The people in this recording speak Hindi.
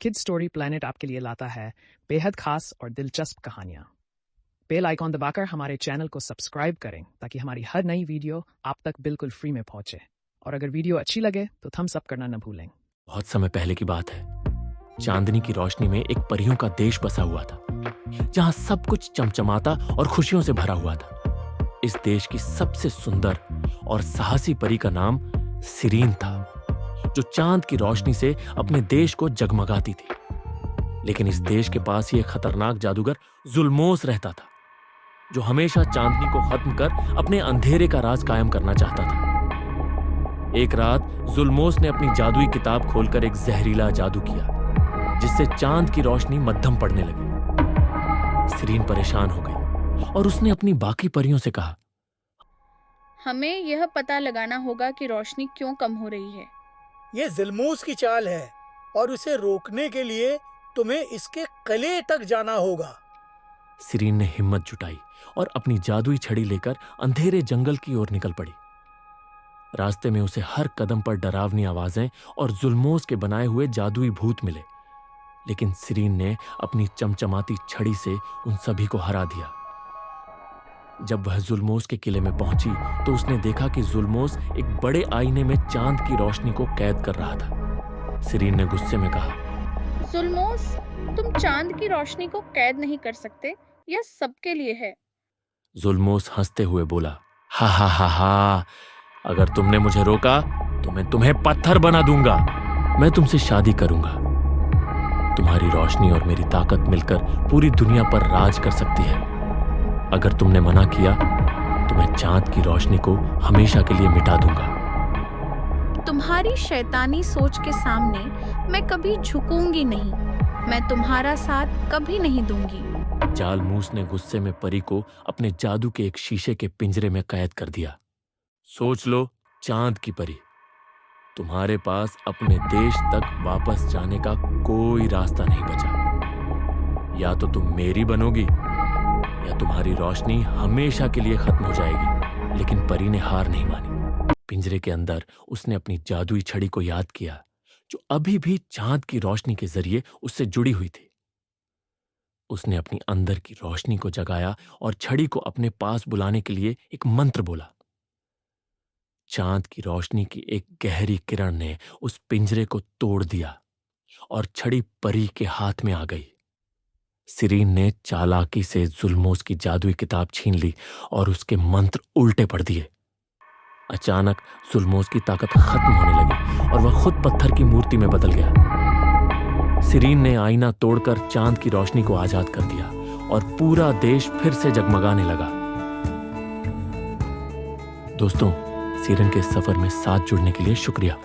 किड स्टोरी प्लैनेट आपके लिए लाता है बेहद खास और दिलचस्प कहानियां। बेल आइकॉन दबाकर हमारे चैनल को सब्सक्राइब करें ताकि हमारी हर नई वीडियो आप तक बिल्कुल फ्री में पहुंचे। और अगर वीडियो अच्छी लगे तो थम्स अप करना न भूलें। बहुत समय पहले की बात है। चांदनी की रोशनी में एक परियों का देश बसा हुआ था, जहां सब कुछ चमचमाता और खुशियों से भरा हुआ था। इस देश की सबसे सुंदर और साहसी परी का नाम सिरीन था, जो चांद की रोशनी से अपने देश को जगमगाती थी। लेकिन इस देश के पास ही एक खतरनाक जादूगर जुल्मोस रहता था, जो हमेशा चांदनी को खत्म कर अपने अंधेरे का राज कायम करना चाहता था। एक रात जुल्मोस ने अपनी जादुई किताब खोलकर एक जहरीला जादू किया, जिससे चांद की रोशनी मद्धम पड़ने लगी। सिरीन परेशान हो गई और उसने अपनी बाकी परियों से कहा, हमें यह पता लगाना होगा कि रोशनी क्यों कम हो रही है। ये जुल्मोस की चाल है और उसे रोकने के लिए तुम्हें इसके कले तक जाना होगा। सिरीन ने हिम्मत जुटाई और अपनी जादुई छड़ी लेकर अंधेरे जंगल की ओर निकल पड़ी। रास्ते में उसे हर कदम पर डरावनी आवाजें और जुल्मोस के बनाए हुए जादुई भूत मिले, लेकिन सिरीन ने अपनी चमचमाती छड़ी से उन सभी को हरा दिया। जब वह जुल्मोस के किले में पहुंची तो उसने देखा कि जुल्मोस एक बड़े आईने में चांद की रोशनी को कैद कर रहा था। सिरीन ने गुस्से में कहा, जुल्मोस, तुम चांद की रोशनी को कैद नहीं कर सकते, यह सबके लिए है। जुल्मोस हंसते हुए बोला, हा हा हा हा, अगर तुमने मुझे रोका तो मैं तुम्हें पत्थर बना दूंगा। मैं तुमसे शादी करूंगा। तुम्हारी रोशनी और मेरी ताकत मिलकर पूरी दुनिया पर राज कर सकती है। अगर तुमने मना किया तो मैं चांद की रोशनी को हमेशा के लिए मिटा दूंगा। तुम्हारी शैतानी सोच के सामने मैं कभी झुकूंगी नहीं। मैं तुम्हारा साथ कभी नहीं दूंगी। जालमूस ने गुस्से में परी को अपने जादू के एक शीशे के पिंजरे में कैद कर दिया। सोच लो चांद की परी, तुम्हारे पास अपने देश तक वापस जाने का कोई रास्ता नहीं बचा। या तो तुम मेरी बनोगी या तुम्हारी रोशनी हमेशा के लिए खत्म हो जाएगी। लेकिन परी ने हार नहीं मानी। पिंजरे के अंदर उसने अपनी जादुई छड़ी को याद किया, जो अभी भी चांद की रोशनी के जरिए उससे जुड़ी हुई थी। उसने अपनी अंदर की रोशनी को जगाया और छड़ी को अपने पास बुलाने के लिए एक मंत्र बोला। चांद की रोशनी की एक गहरी किरण ने उस पिंजरे को तोड़ दिया और छड़ी परी के हाथ में आ गई। सिरीन ने चालाकी से जुल्मोस की जादुई किताब छीन ली और उसके मंत्र उल्टे पड़ दिए। अचानक जुल्मोस की ताकत खत्म होने लगी और वह खुद पत्थर की मूर्ति में बदल गया। सिरीन ने आईना तोड़कर चांद की रोशनी को आजाद कर दिया और पूरा देश फिर से जगमगाने लगा। दोस्तों, सिरीन के सफर में साथ जुड़ने के लिए शुक्रिया।